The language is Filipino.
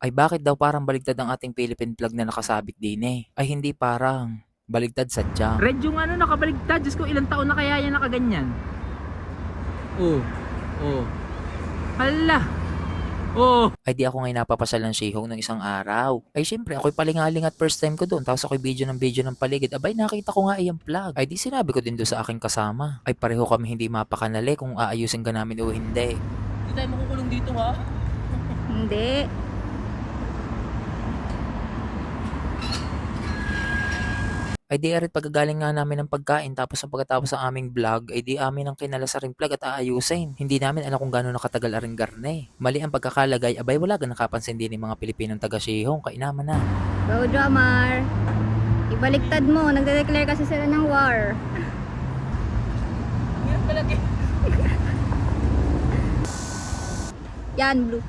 Ay bakit daw parang baligtad ang ating Philippine flag na nakasabit din eh? Ay hindi parang. Baligtad sadyang. Red yung ano nakabaligtad. Diyos ko, ilang taon na kaya yan nakaganyan? Oh. Oh. Hala. Oh. Ay di ako ngayon napapasal ng Shihong ng isang araw. Ay syempre ako'y palingaling at first time ko doon. Tapos ako'y video ng paligid. Abay nakita ko nga iyang flag. Ay di sinabi ko din doon sa aking kasama. Ay pareho kami hindi mapakanali kung aayusin ka namin o hindi. Hindi tayo makukulong dito ha. Hindi. Ay di arit pagkagaling nga namin ng pagkain tapos ang pagkatapos ng aming vlog ay di amin ang kinalasaring vlog at aayusin. Hindi namin alam kung gano'n nakatagal aring garne. Mali ang pagkakalagay, abay wala gan nakapansin din ng mga Pilipinong taga Shihong, kainaman na. Go, Jomar. Ibaliktad mo. Nagde-declare kasi sila ng war. Hirap talaga. Yan, blue.